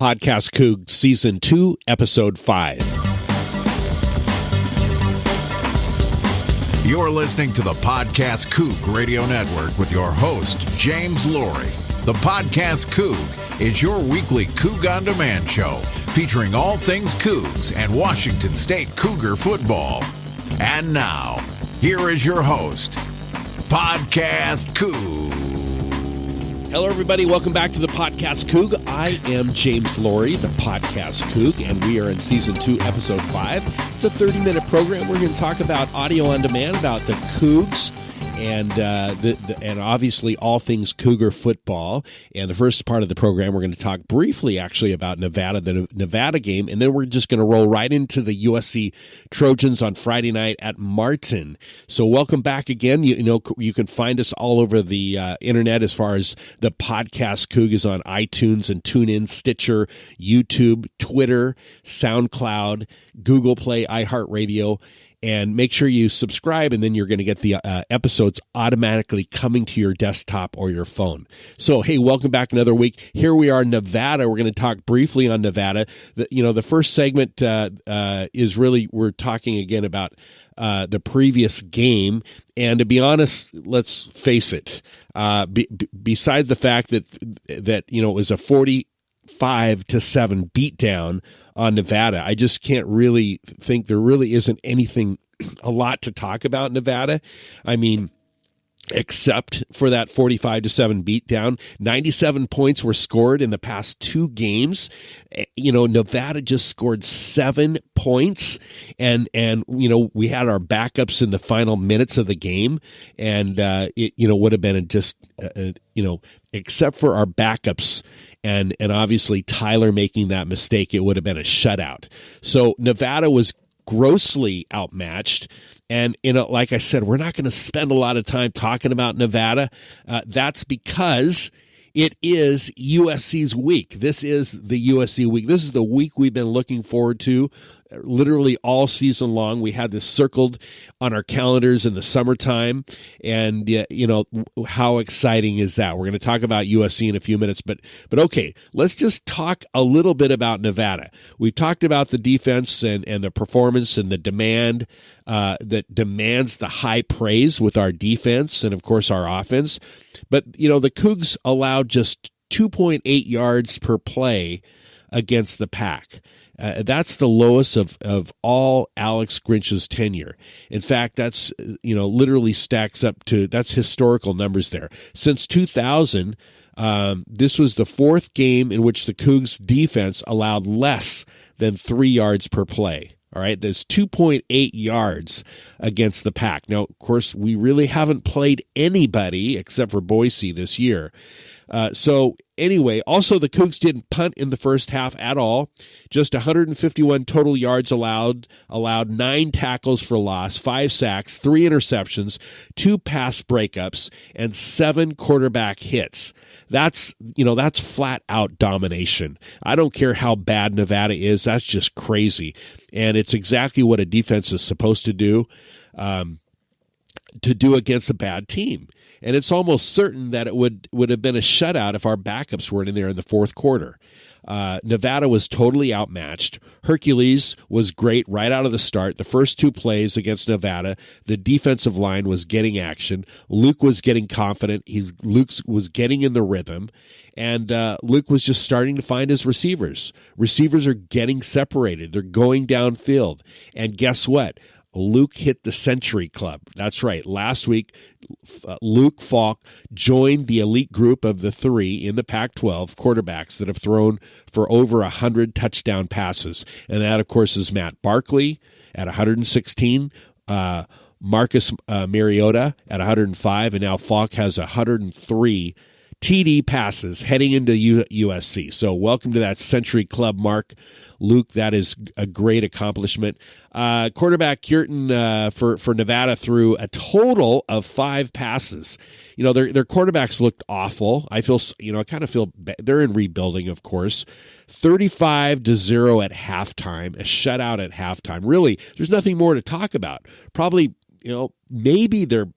PodcastCoug Season 2, Episode 5. You're listening to the PodcastCoug Radio Network with your host, James Laurie. The PodcastCoug is your weekly Coug On Demand show featuring all things Cougs and Washington State Cougar football. And now, here is your host, PodcastCoug. Hello, everybody. Welcome back to the PodcastCoug. I am James Laurie, the PodcastCoug, and we are in Season 2, Episode 5. It's a 30-minute program. We're going to talk about audio on demand, about the Cougs, and and obviously all things Cougar football. And the first part of the program, we're going to talk briefly, actually, about Nevada, the Nevada game, and then we're just going to roll right into the USC Trojans on Friday night at Martin. So welcome back again. You can find us all over the internet as far as the PodcastCoug is on iTunes and TuneIn, Stitcher, YouTube, Twitter, SoundCloud, Google Play, iHeartRadio. And make sure you subscribe, and then you're going to get the episodes automatically coming to your desktop or your phone. So, hey, welcome back another week. Here we are in Nevada. We're going to talk briefly on Nevada. The first segment is really, we're talking again about the previous game. And to be honest, let's face it, besides the fact that it was a 45-7 beatdown on Nevada, I just can't really think there really isn't a lot to talk about in Nevada. I mean, except for that 45-7 beatdown. 97 points were scored in the past two games. Nevada just scored 7 points, and we had our backups in the final minutes of the game, and it would have been except for our backups. And obviously Tyler making that mistake, it would have been a shutout. So Nevada was grossly outmatched. And, like I said, we're not going to spend a lot of time talking about Nevada. That's because it is USC's week. This is the USC week. This is the week we've been looking forward to literally all season long. We had this circled on our calendars in the summertime, and how exciting is that? We're going to talk about USC in a few minutes, but okay, let's just talk a little bit about Nevada. We've talked about the defense and the performance and the demand that demands the high praise with our defense and, of course, our offense. But, the Cougs allowed just 2.8 yards per play against the pack. That's the lowest of all Alex Grinch's tenure. In fact, that's, literally stacks up to, that's historical numbers there. Since 2000, this was the fourth game in which the Cougs defense allowed less than 3 yards per play. All right, there's 2.8 yards against the pack. Now, of course, we really haven't played anybody except for Boise this year. So anyway, also the Cougs didn't punt in the first half at all. Just 151 total yards allowed 9 tackles for loss, 5 sacks, 3 interceptions, 2 pass breakups, and 7 quarterback hits. That's flat out domination. I don't care how bad Nevada is. That's just crazy. And it's exactly what a defense is supposed to do against a bad team. And it's almost certain that it would have been a shutout if our backups weren't in there in the fourth quarter. Nevada was totally outmatched. Hercules was great right out of the start. The first 2 plays against Nevada, the defensive line was getting action. Luke was getting confident. Luke was getting in the rhythm. And Luke was just starting to find his receivers. Receivers are getting separated. They're going downfield. And guess what? Luke hit the Century Club. That's right. Last week, Luke Falk joined the elite group of the 3 in the Pac-12 quarterbacks that have thrown for over 100 touchdown passes. And that, of course, is Matt Barkley at 116, Marcus Mariota at 105, and now Falk has 103 TD passes heading into USC. So welcome to that Century Club, Mark. Luke, that is a great accomplishment. Quarterback Curtin for Nevada threw a total of 5 passes. Their quarterbacks looked awful. I kind of feel they're in rebuilding, of course. 35-0 at halftime, a shutout at halftime. Really, there's nothing more to talk about. Probably, maybe they're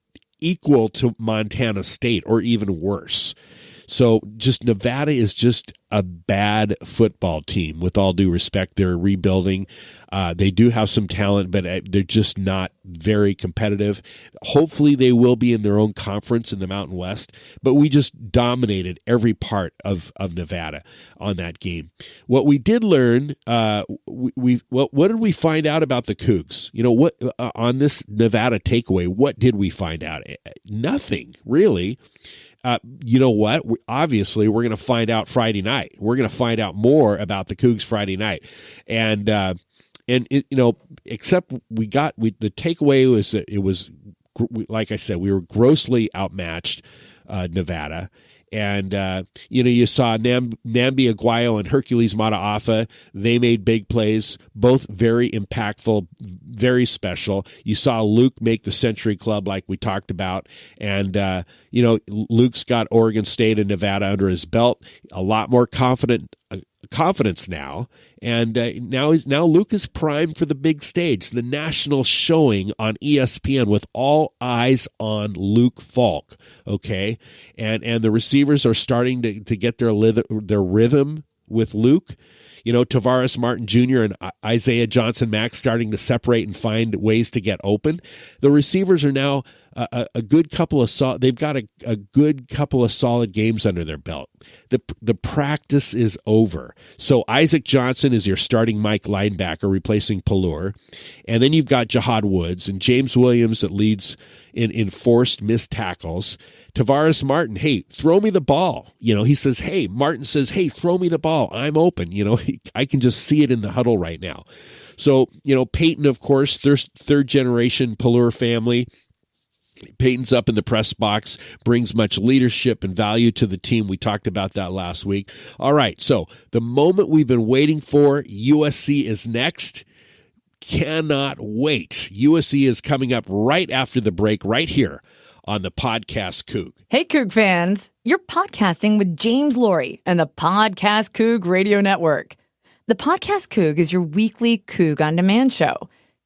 equal to Montana State or even worse. So just Nevada is just a bad football team. With all due respect, they're rebuilding. They do have some talent, but they're just not very competitive. Hopefully they will be in their own conference in the Mountain West, but we just dominated every part of Nevada on that game. What we did learn, what did we find out about the Cougs? What on this Nevada takeaway, what did we find out? Nothing, really. You know what? Obviously, we're going to find out Friday night. We're going to find out more about the Cougs Friday night. And except the takeaway was that it was, like I said, we were grossly outmatched, Nevada. And, you saw Nambi Aguayo and Hercules Mataafa. They made big plays, both very impactful, very special. You saw Luke make the Century Club like we talked about. And, Luke's got Oregon State and Nevada under his belt, a lot more confidence now. And now Luke is primed for the big stage, the national showing on ESPN with all eyes on Luke Falk, okay? And the receivers are starting to get their rhythm with Luke. Tavares Martin Jr. and Isaiah Johnson-Max starting to separate and find ways to get open. The receivers are now a good couple of they've got a good couple of solid games under their belt. The practice is over. So Isaac Johnson is your starting Mike linebacker replacing Pallur. And then you've got Jahad Woods and James Williams that leads in forced missed tackles. Tavares Martin, hey, throw me the ball. He says, hey, Martin says, hey, throw me the ball. I'm open. I can just see it in the huddle right now. So, Peyton, of course, third generation Pallur family. Peyton's up in the press box, brings much leadership and value to the team. We talked about that last week. All right, so the moment we've been waiting for, USC is next. Cannot wait. USC is coming up right after the break, right here on the Podcast Coug. Hey, Coug fans. You're podcasting with James Laurie and the Podcast Coug Radio Network. The Podcast Coug is your weekly Coug on Demand show,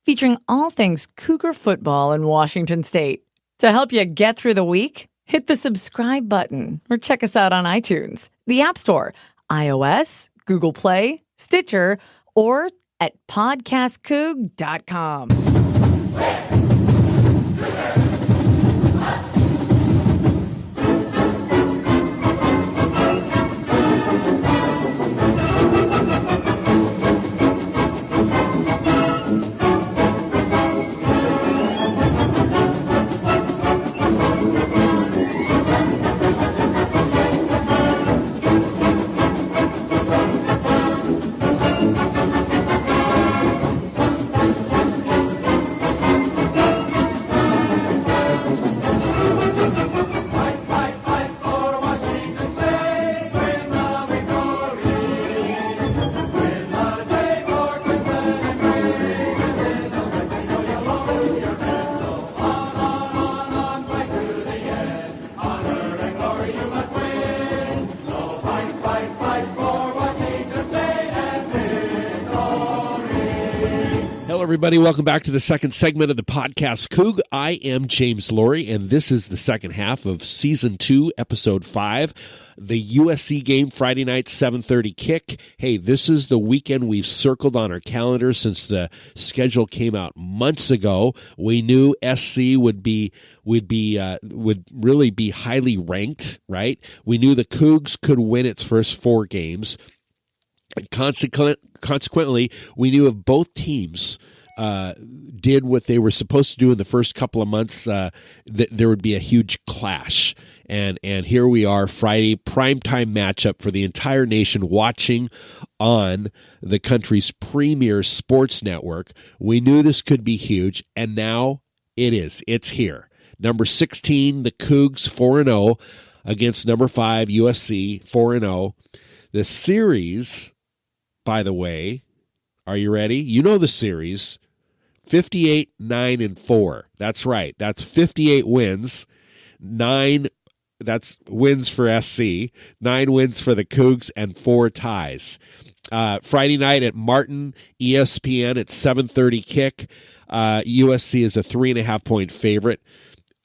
featuring all things Cougar football in Washington State. To help you get through the week, hit the subscribe button or check us out on iTunes, the App Store, iOS, Google Play, Stitcher, or at podcastcoug.com. Everybody, welcome back to the second segment of the Podcast Coug. I am James Laurie, and this is the second half of Season 2, Episode 5, the USC game, Friday night, 7:30 kick. Hey, this is the weekend we've circled on our calendar since the schedule came out months ago. We knew SC would really be highly ranked, right? We knew the Cougs could win its first 4 games. And consequently, we knew if both teams did what they were supposed to do in the first couple of months, that there would be a huge clash. And here we are, Friday, primetime matchup for the entire nation watching on the country's premier sports network. We knew this could be huge, and now it is. It's here. Number 16, the Cougs, 4-0, against number 5, USC, 4-0. The series, by the way, are you ready? You know the series. 58, 9, and 4. That's right. That's 58 wins. 9, that's wins for SC. 9 wins for the Cougs and 4 ties. Friday night at Martin, ESPN at 7:30 kick. USC is a 3.5-point favorite.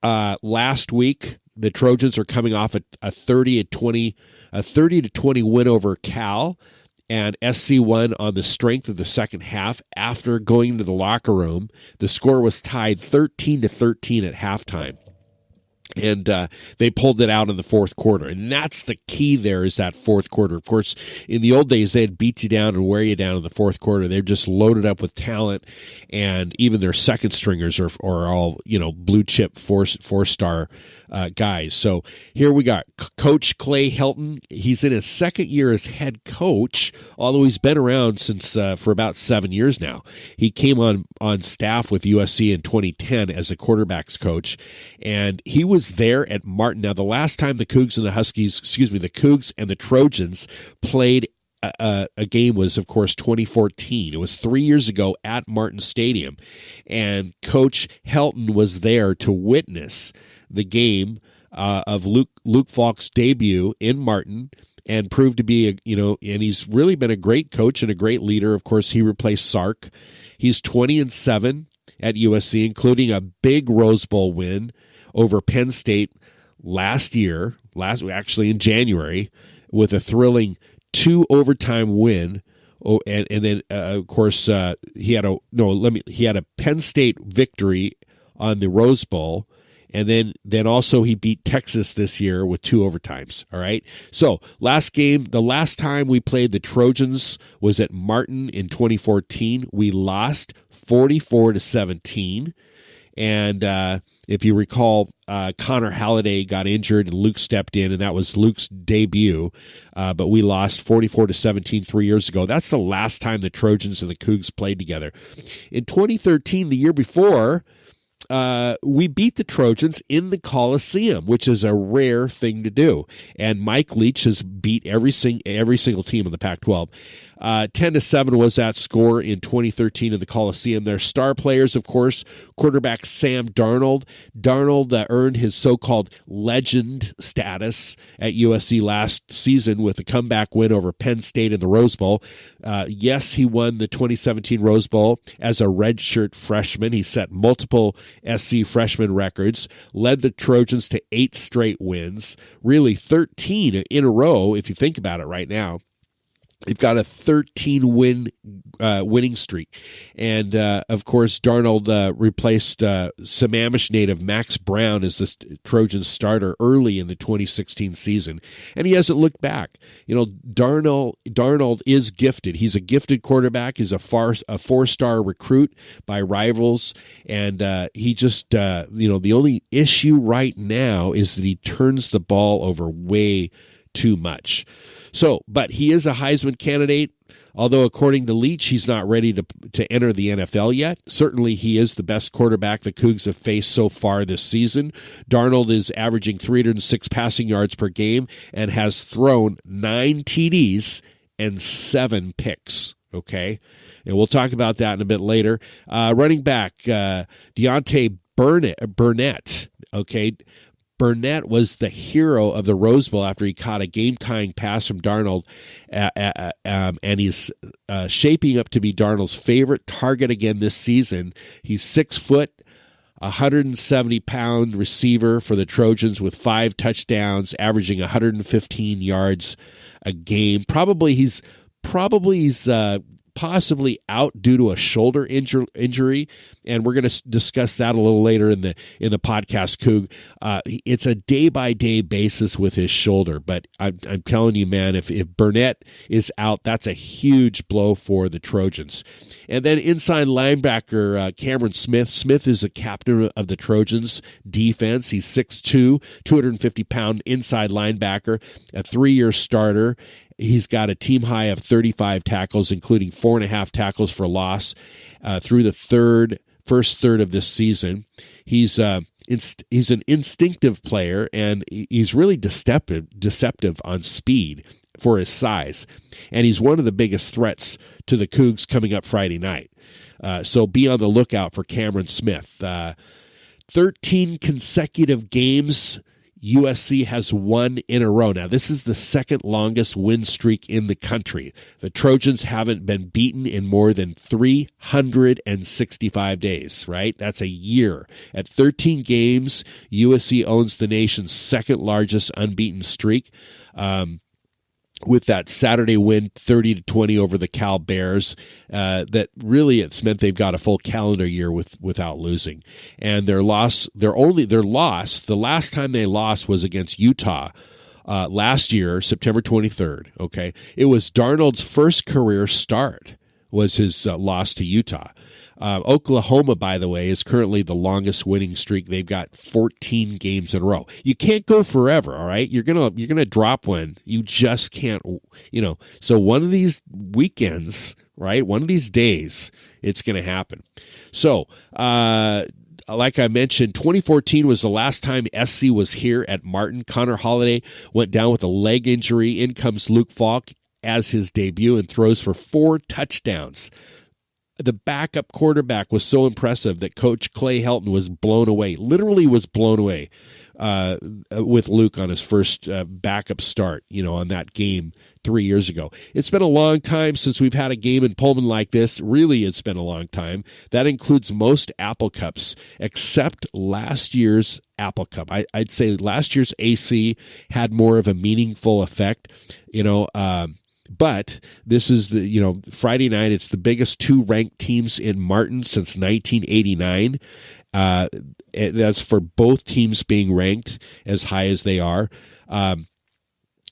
Last week, the Trojans are coming off a 30-20 win over Cal, and SC won on the strength of the second half. After going into the locker room, the score was tied 13-13 at halftime. And they pulled it out in the fourth quarter. And that's the key there, is that fourth quarter. Of course, in the old days, they'd beat you down and wear you down in the fourth quarter. They're just loaded up with talent, and even their second stringers are all, blue chip four-star guys. So here we got Coach Clay Helton. He's in his second year as head coach, although he's been around since for about 7 years now. He came on staff with USC in 2010 as a quarterbacks coach, and he was there at Martin. Now, the last time the Cougs and the Cougs and the Trojans played a game was, of course, 2014. It was 3 years ago at Martin Stadium, and Coach Helton was there to witness the game of Luke Falk's debut in Martin, and proved to be and he's really been a great coach and a great leader. Of course, he replaced Sark. He's 20-7 at USC, including a big Rose Bowl win over Penn State actually in January, with a thrilling 2 overtime win. And then of course he had a Penn State victory on the Rose Bowl, and then also he beat Texas this year with 2 overtimes. All right. So the last time we played the Trojans was at Martin in 2014. We lost 44-17. And if you recall, Connor Halliday got injured and Luke stepped in, and that was Luke's debut. But we lost 44-17 3 years ago. That's the last time the Trojans and the Cougs played together. In 2013, the year before, we beat the Trojans in the Coliseum, which is a rare thing to do. And Mike Leach has beat every single team in the Pac-12. 10-7 was that score in 2013 in the Coliseum. Their star players, of course, quarterback Sam Darnold. Darnold earned his so-called legend status at USC last season with a comeback win over Penn State in the Rose Bowl. Yes, he won the 2017 Rose Bowl as a redshirt freshman. He set multiple SC freshman records, led the Trojans to 8 straight wins, really 13 in a row if you think about it right now. They've got a 13-win winning streak. And, of course, Darnold replaced Sammamish native Max Brown as the Trojans starter early in the 2016 season. And he hasn't looked back. Darnold is gifted. He's a gifted quarterback. He's a 4-star recruit by rivals. And he just, the only issue right now is that he turns the ball over way too much. So, but he is a Heisman candidate, although according to Leach, he's not ready to enter the NFL yet. Certainly, he is the best quarterback the Cougs have faced so far this season. Darnold is averaging 306 passing yards per game and has thrown 9 TDs and 7 picks. Okay, and we'll talk about that in a bit later. Running back, Deontay Burnett. Okay. Burnett was the hero of the Rose Bowl after he caught a game-tying pass from Darnold, and he's shaping up to be Darnold's favorite target again this season. He's 6 foot, 170-pound receiver for the Trojans with 5 touchdowns, averaging 115 yards a game. He's possibly out due to a shoulder injury, and we're going to discuss that a little later in the podcast, Coug. It's a day-by-day basis with his shoulder, but I'm telling you, man, if Burnett is out, that's a huge blow for the Trojans. And then inside linebacker Cameron Smith. Smith is a captain of the Trojans defense. He's 6'2", 250-pound inside linebacker, a 3-year starter. He's got a team high of 35 tackles, including 4.5 tackles for loss through the first third of this season. He's an instinctive player, and he's really deceptive on speed for his size. And he's one of the biggest threats to the Cougs coming up Friday night. So be on the lookout for Cameron Smith. 13 consecutive games USC has won in a row. Now, this is the second longest win streak in the country. The Trojans haven't been beaten in more than 365 days, right? That's a year. At 13 games, USC owns the nation's second largest unbeaten streak. With that Saturday win, 30-20 over the Cal Bears, that really it's meant they've got a full calendar year without losing. And their loss, the last time they lost was against Utah last year, September 23rd. Okay, it was Darnold's first career start was his loss to Utah. Oklahoma, by the way, is currently the longest winning streak. They've got 14 games in a row. You can't go forever, all right? You're gonna drop one. You just can't, So one of these weekends, right? One of these days, it's going to happen. So, like I mentioned, 2014 was the last time SC was here at Martin. Connor Holiday went down with a leg injury. In comes Luke Falk as his debut and throws for 4 touchdowns. The backup quarterback was so impressive that Coach Clay Helton was blown away, literally was blown away with Luke on his first backup start, on that game 3 years ago. It's been a long time since we've had a game in Pullman like this. Really, it's been a long time. That includes most Apple Cups, except last year's Apple Cup. I'd say last year's AC had more of a meaningful effect, But this is Friday night. It's the biggest 2 ranked teams in Martin since 1989. That's for both teams being ranked as high as they are.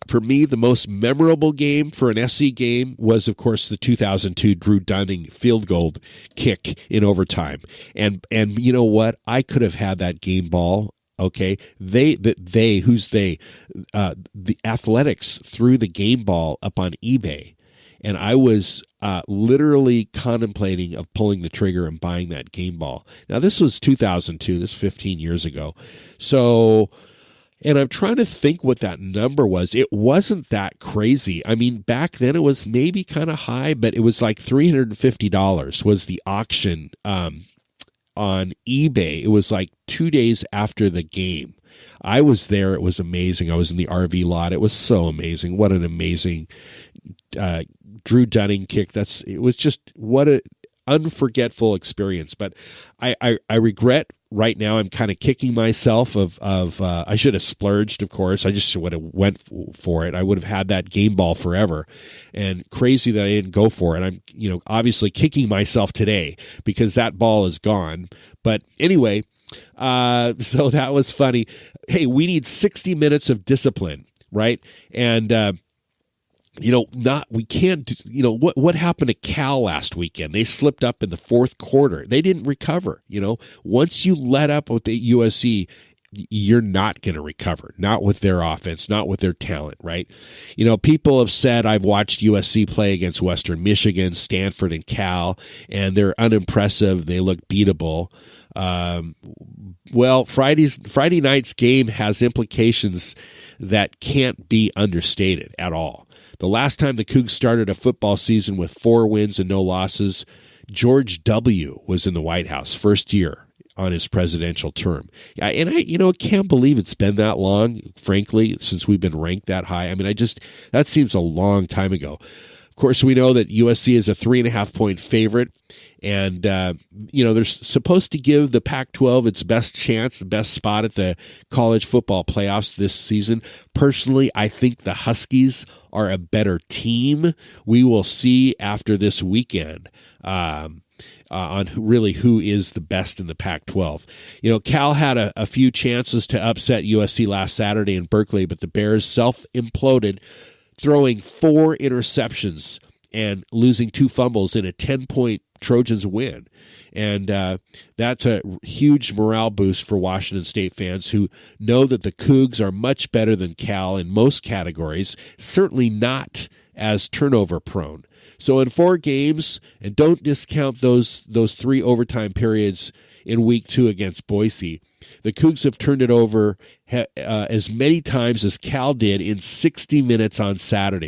For me, the most memorable game for an SC game was, of course, the 2002 Drew Dunning field goal kick in overtime. And you know what? I could have had that game ball. Okay, the Athletics threw the game ball up on eBay, and I was literally contemplating of pulling the trigger and buying that game ball. Now, this was 2002, this 15 years ago. So, and I'm trying to think what that number was. It wasn't that crazy. I mean, back then it was maybe kind of high, but it was like $350 was the auction on eBay. It was like 2 days after the game. I was there. It was amazing. I was in the RV lot. It was so amazing. What an amazing Drew Dunning kick. It was just what an unforgettable experience. But I regret right now. I'm kind of kicking myself of I should have splurged, of course. I just would have went for it. I would have had that game ball forever. And crazy that I didn't go for it. I'm obviously kicking myself today because that ball is gone. But anyway, so that was funny. Hey, we need 60 minutes of discipline, right? And we can't, what happened to Cal last weekend? They slipped up in the fourth quarter. They didn't recover. Once you let up with the USC, you're not going to recover, not with their offense, not with their talent, right? People have said, I've watched USC play against Western Michigan, Stanford, and Cal, and they're unimpressive. They look beatable. Well, Friday night's game has implications that can't be understated at all. The last time the Cougs started a football season with 4 wins and no losses, George W. was in the White House, first year on his presidential term. And I can't believe it's been that long, frankly, since we've been ranked that high. I mean, that seems a long time ago. Of course, we know that USC is a 3.5-point favorite, and they're supposed to give the Pac-12 its best chance, the best spot at the college football playoffs this season. Personally, I think the Huskies are a better team. We will see after this weekend on who is the best in the Pac-12. Cal had a few chances to upset USC last Saturday in Berkeley, but the Bears self-imploded, throwing 4 interceptions and losing 2 fumbles in a 10-point Trojans win. And that's a huge morale boost for Washington State fans who know that the Cougs are much better than Cal in most categories, certainly not as turnover prone. So in 4 games, and don't discount those 3 overtime periods in week 2 against Boise, The Cougs have turned it over as many times as Cal did in 60 minutes on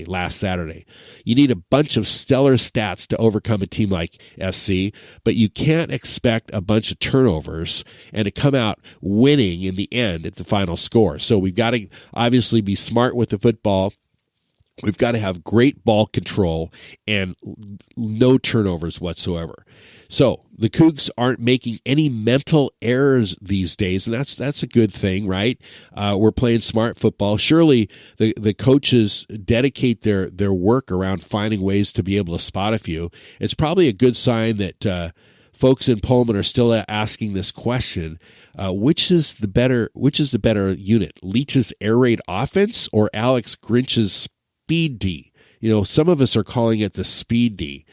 last Saturday. You need a bunch of stellar stats to overcome a team like SC, but you can't expect a bunch of turnovers and to come out winning in the end at the final score. So we've got to obviously be smart with the football. We've got to have great ball control and no turnovers whatsoever. So the Cougs aren't making any mental errors these days, and that's a good thing, right? We're playing smart football. Surely the coaches dedicate their work around finding ways to be able to spot a few. It's probably a good sign that folks in Pullman are still asking this question: which is the better unit, Leach's air raid offense or Alex Grinch's speed D? Some of us are calling it the speed D.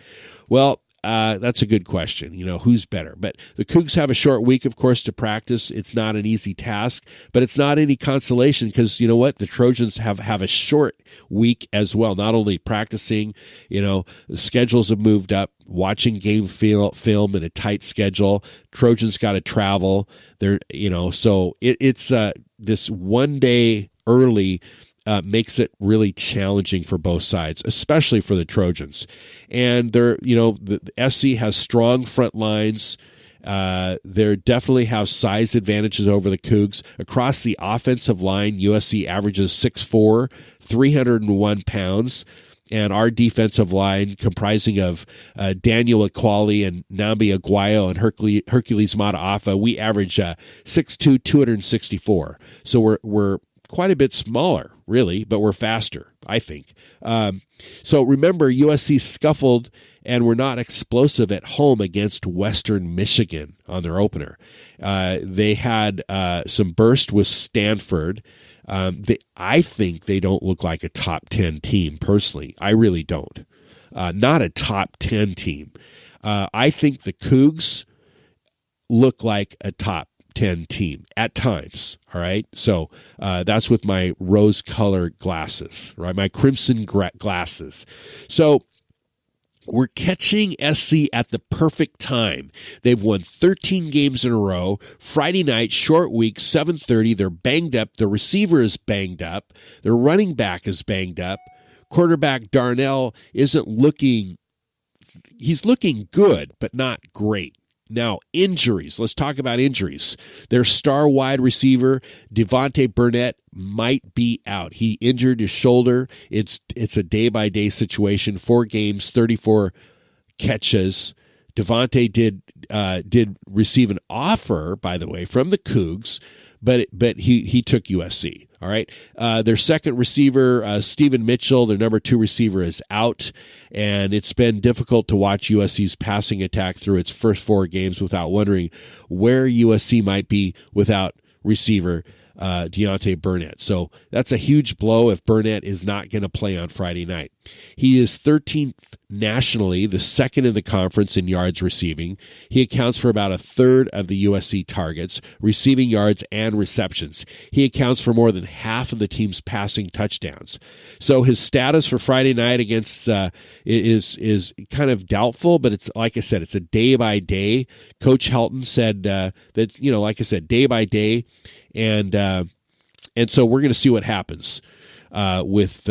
Well, that's a good question. Who's better? But the Cougs have a short week, of course, to practice. It's not an easy task, but it's not any consolation because, you know what? The Trojans have a short week as well. Not only practicing, the schedules have moved up, watching game film in a tight schedule. Trojans got to travel. So it's this 1 day early makes it really challenging for both sides, especially for the Trojans. And the SC has strong front lines. They definitely have size advantages over the Cougs. Across the offensive line, USC averages 6'4", 301 pounds. And our defensive line, comprising of Daniel Aquali and Nambi Aguayo and Hercules Mataafa, we average 6'2", 264. So we're quite a bit smaller, really, but we're faster, I think. So remember, USC scuffled and were not explosive at home against Western Michigan on their opener. They had some burst with Stanford. I think they don't look like a top 10 team, personally. I really don't. Not a top 10 team. I think the Cougs look like a top 10 team at times. All right. So that's with my rose colored glasses, right? My crimson glasses. So we're catching SC at the perfect time. They've won 13 games in a row. Friday night, short week, 7:30. They're banged up. The receiver is banged up. Their running back is banged up. Quarterback Darnell isn't looking, he's looking good, but not great. Now, injuries. Let's talk about injuries. Their star wide receiver, Deontay Burnett, might be out. He injured his shoulder. It's a day-by-day situation. 4 games, 34 catches. Deontay did receive an offer, by the way, from the Cougs, but he took USC. All right. Their second receiver, Stephen Mitchell, their number 2 receiver, is out, and it's been difficult to watch USC's passing attack through its first 4 games without wondering where USC might be without receiver Deontay Burnett. So that's a huge blow if Burnett is not going to play on Friday night. He is 13th nationally, the second in the conference in yards receiving. He accounts for about a third of the USC targets, receiving yards and receptions. He accounts for more than half of the team's passing touchdowns. So his status for Friday night against is kind of doubtful, but it's, like I said, it's a day by day. Coach Helton said that, like I said, day by day. And so we're going to see what happens with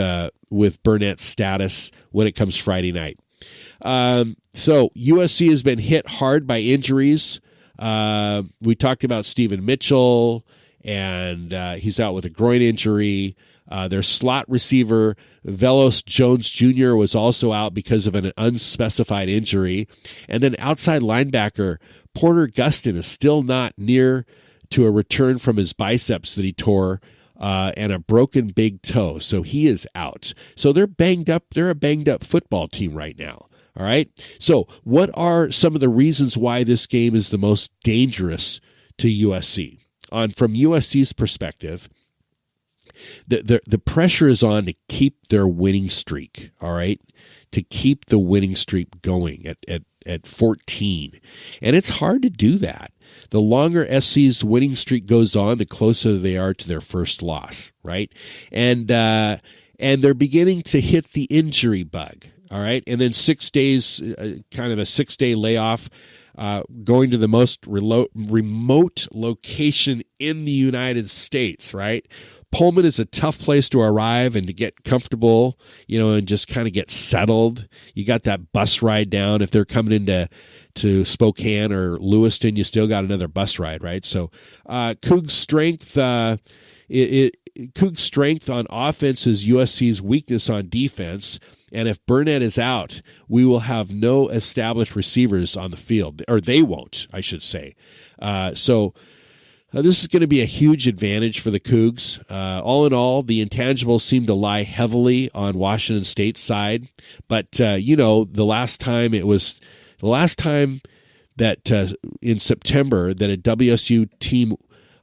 Burnett's status when it comes Friday night. So USC has been hit hard by injuries. We talked about Stephen Mitchell, and he's out with a groin injury. Their slot receiver, Velos Jones Jr., was also out because of an unspecified injury. And then outside linebacker, Porter Gustin is still not near to a return from his biceps that he tore and a broken big toe. So he is out. So they're banged up. They're a banged up football team right now. All right. So what are some of the reasons why this game is the most dangerous to USC? From USC's perspective, the pressure is on to keep their winning streak. All right. To keep the winning streak going at 14. And it's hard to do that. The longer SC's winning streak goes on, the closer they are to their first loss, right? And they're beginning to hit the injury bug, all right? And then 6 days, kind of a 6-day layoff going to the most remote location in the United States, right? Pullman is a tough place to arrive and to get comfortable, and just kind of get settled. You got that bus ride down. If they're coming into Spokane or Lewiston, you still got another bus ride, right? So Cougs' strength, Cougs' strength on offense is USC's weakness on defense. And if Burnett is out, we will have no established receivers on the field, or they won't, I should say. So this is going to be a huge advantage for the Cougs. All in all, the intangibles seem to lie heavily on Washington State's side. But, the last time that in September that a WSU team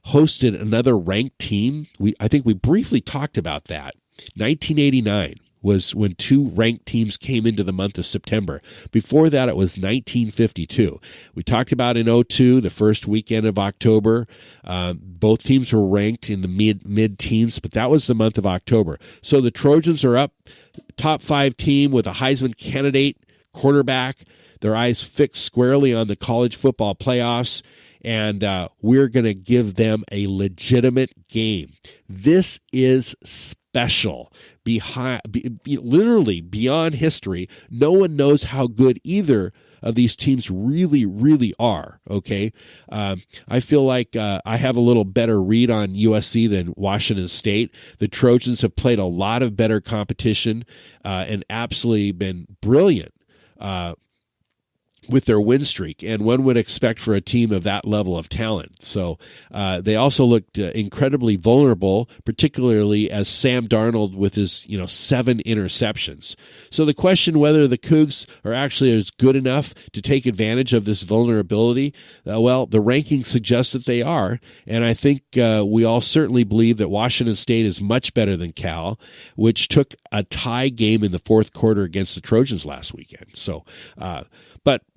hosted another ranked team, I think we briefly talked about that. 1989 was when two ranked teams came into the month of September. Before that, it was 1952. We talked about in 2002, the first weekend of October. Both teams were ranked in the mid-teens, but that was the month of October. So the Trojans are up, top 5 team with a Heisman candidate quarterback, their eyes fixed squarely on the college football playoffs, and we're going to give them a legitimate game. This is special, literally beyond history. No one knows how good either of these teams really, really are, okay? I feel like I have a little better read on USC than Washington State. The Trojans have played a lot of better competition and absolutely been brilliant with their win streak, and one would expect for a team of that level of talent. So they also looked incredibly vulnerable, particularly as Sam Darnold with his 7 interceptions. So the question whether the Cougs are actually as good enough to take advantage of this vulnerability, well, the rankings suggest that they are, and I think we all certainly believe that Washington State is much better than Cal, which took a tie game in the fourth quarter against the Trojans last weekend. So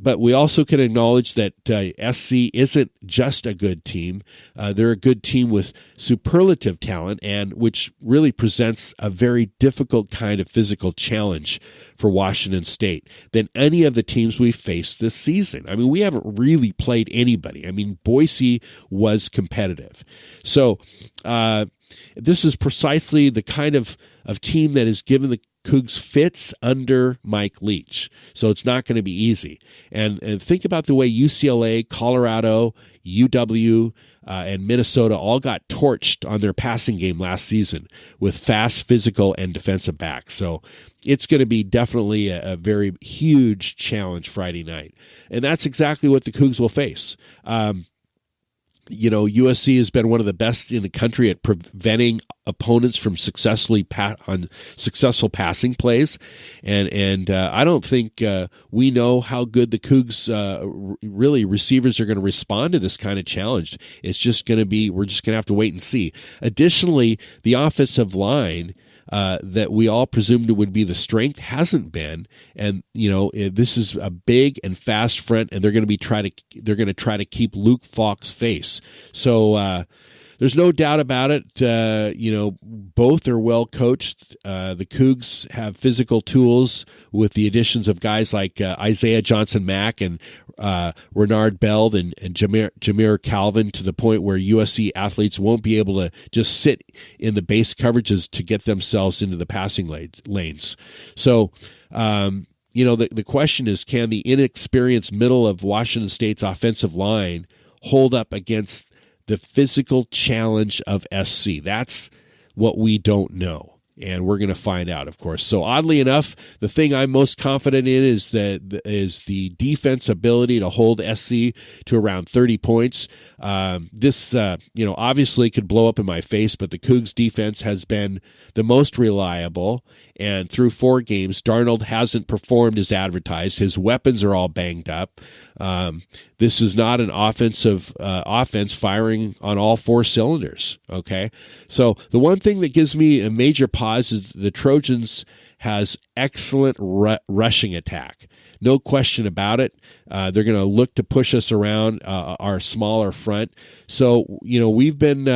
But we also can acknowledge that SC isn't just a good team. They're a good team with superlative talent, and which really presents a very difficult kind of physical challenge for Washington State than any of the teams we've faced this season. I mean, we haven't really played anybody. I mean, Boise was competitive. So this is precisely the kind of team that is given the Cougs fits under Mike Leach. So it's not going to be easy. And think about the way UCLA, Colorado, UW, and Minnesota all got torched on their passing game last season with fast, physical, and defensive backs. So it's going to be definitely a very huge challenge Friday night. And that's exactly what the Cougs will face. USC has been one of the best in the country at preventing opponents from successful passing plays, and I don't think we know how good the Cougs really receivers are going to respond to this kind of challenge. It's just going to be, we're just going to have to wait and see. Additionally, the offensive line that we all presumed it would be the strength hasn't been, and this is a big and fast front, and they're going to try to keep Luke Falk's face. So there's no doubt about it. Both are well coached. The Cougs have physical tools with the additions of guys like Isaiah Johnson-Mack and Renard Beld and Jameer Calvin, to the point where USC athletes won't be able to just sit in the base coverages to get themselves into the passing lanes. So, the question is, can the inexperienced middle of Washington State's offensive line hold up against the physical challenge of SC? That's what we don't know, and we're going to find out, of course. So oddly enough, the thing I'm most confident in is the defense ability to hold SC to around 30 points. This obviously could blow up in my face, but the Cougs defense has been the most reliable, and through 4 games, Darnold hasn't performed as advertised. His weapons are all banged up. This is not an offense firing on all 4 cylinders, okay? So the one thing that gives me a major pause is the Trojans has excellent rushing attack. no question about it. They're going to look to push us around our smaller front. So, we've been,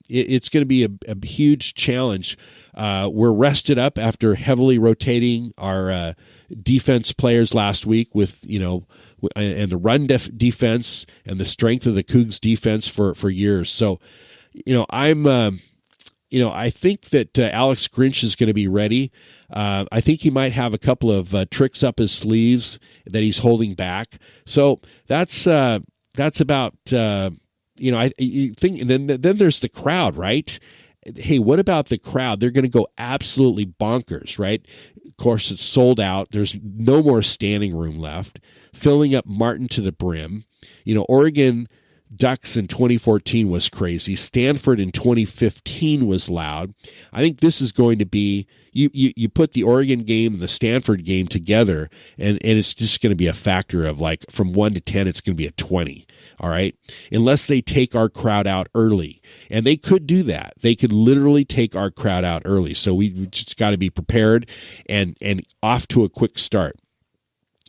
it's going to be a huge challenge. We're rested up after heavily rotating our defense players last week with, and the run defense and the strength of the Cougs defense for years. So, I think that Alex Grinch is going to be ready. I think he might have a couple of tricks up his sleeves that he's holding back. So that's about I think. And then there's the crowd, right? Hey, what about the crowd? They're going to go absolutely bonkers, right? Of course, it's sold out. There's no more standing room left. Filling up Martin to the brim. Oregon Ducks in 2014 was crazy. Stanford in 2015 was loud. I think this is going to be, you put the Oregon game and the Stanford game together, and it's just going to be a factor of like from 1 to 10, it's going to be a 20. All right. Unless they take our crowd out early. And they could do that. They could literally take our crowd out early. So we just got to be prepared and off to a quick start.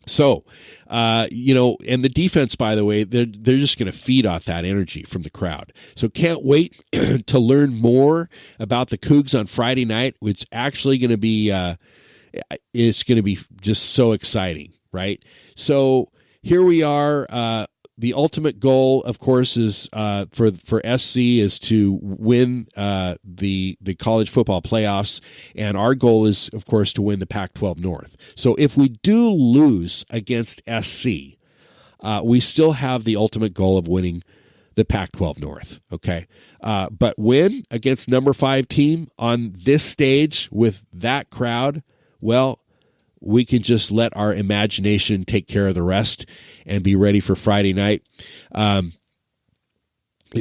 So, and the defense, by the way, they're just going to feed off that energy from the crowd. So can't wait to learn more about the Cougs on Friday night. It's actually going to be, just so exciting, right? So here we are. The ultimate goal, of course, is for SC is to win the college football playoffs, and our goal is, of course, to win the Pac-12 North. So if we do lose against SC, we still have the ultimate goal of winning the Pac-12 North. Okay, but win against number 5 team on this stage with that crowd, well, we can just let our imagination take care of the rest and be ready for Friday night. If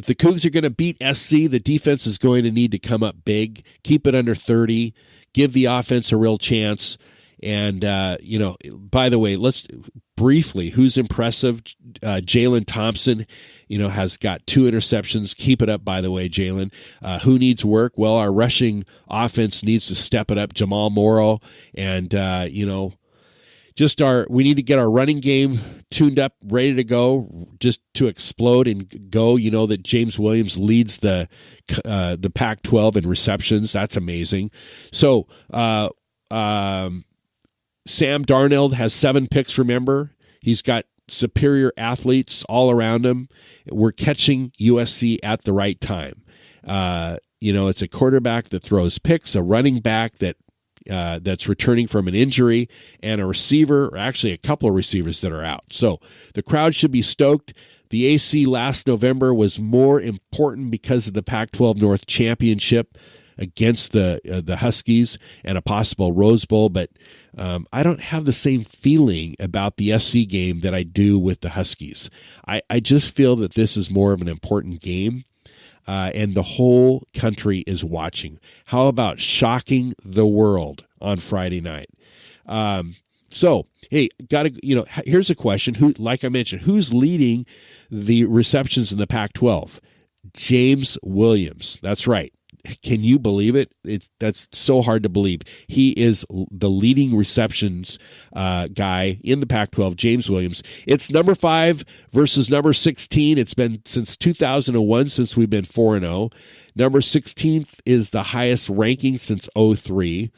the Cougs are going to beat SC, the defense is going to need to come up big, keep it under 30, give the offense a real chance. And, by the way, let's briefly, who's impressive? Jalen Thompson, has got 2 interceptions. Keep it up, by the way, Jalen. Who needs work? Well, our rushing offense needs to step it up. Jamal Morrow and, we need to get our running game tuned up, ready to go, just to explode and go. That James Williams leads the Pac-12 in receptions. That's amazing. So, Sam Darnold has 7 picks, remember? He's got superior athletes all around him. We're catching USC at the right time. It's a quarterback that throws picks, a running back that's returning from an injury, and a receiver, or actually a couple of receivers that are out. So the crowd should be stoked. The AC last November was more important because of the Pac-12 North Championship against the Huskies and a possible Rose Bowl, but I don't have the same feeling about the SC game that I do with the Huskies. I just feel that this is more of an important game, and the whole country is watching. How about shocking the world on Friday night? So, hey, here's a question. Who, like I mentioned, who's leading the receptions in the Pac-12? James Williams. That's right. Can you believe it? That's so hard to believe. He is the leading receptions guy in the Pac-12, James Williams. It's number 5 versus number 16. It's been since 2001 since we've been 4-0. Number 16th is the highest ranking since 2003.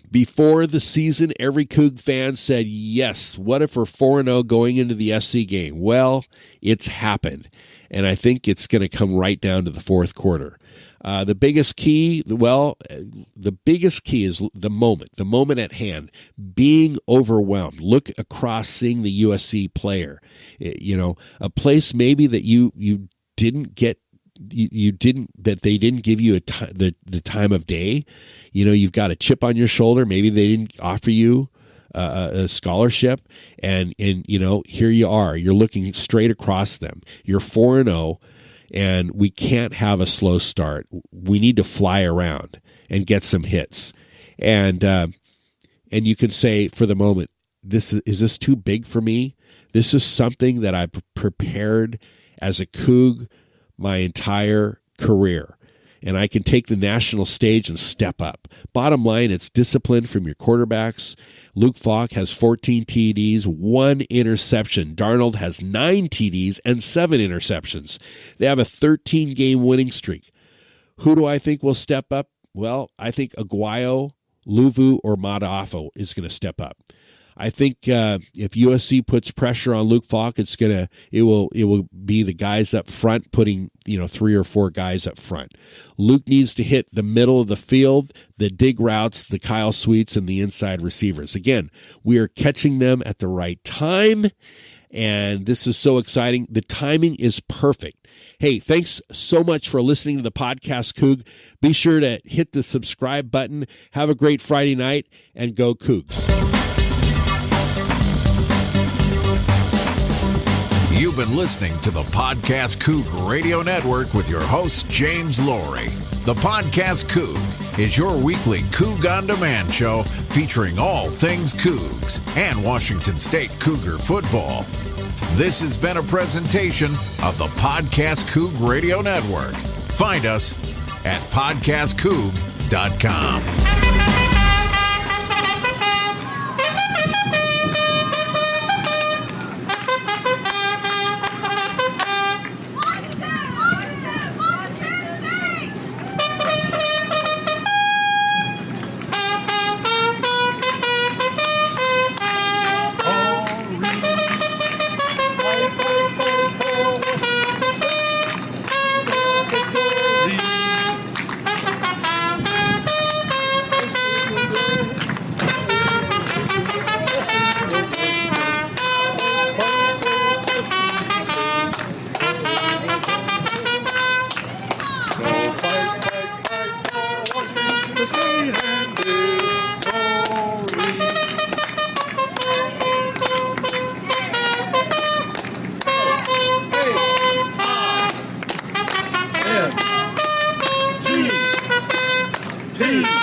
Before the season, every Coug fan said, yes, what if we're 4-0 going into the SC game? Well, it's happened. And I think it's going to come right down to the fourth quarter. The biggest key is the moment at hand, being overwhelmed. Look across, seeing the USC player, a place maybe that you didn't get, that they didn't give you the time of day. You've got a chip on your shoulder. Maybe they didn't offer you a scholarship, and here you are. You're looking straight across them. You're 4-0, and we can't have a slow start. We need to fly around and get some hits. And you can say for the moment, is this too big for me? This is something that I prepared as a Coug my entire career. and I can take the national stage and step up. Bottom line, it's discipline from your quarterbacks. Luke Falk has 14 TDs, 1 interception. Darnold has 9 TDs and 7 interceptions. They have a 13-game winning streak. Who do I think will step up? Well, I think Aguayo, Luvu, or Mata'afa is going to step up. I think if USC puts pressure on Luke Falk, it will be the guys up front putting 3 or 4 guys up front. Luke needs to hit the middle of the field, the dig routes, the Kyle Sweets, and the inside receivers. Again, we are catching them at the right time, and this is so exciting. The timing is perfect. Hey, thanks so much for listening to the Podcast Coug. Be sure to hit the subscribe button. Have a great Friday night, and go Cougs. You've been listening to the Podcast Coug Radio Network with your host, James Laurie. The Podcast Coug is your weekly Coug On Demand show featuring all things Cougs and Washington State Cougar football. This has been a presentation of the Podcast Coug Radio Network. Find us at podcastcoug.com. T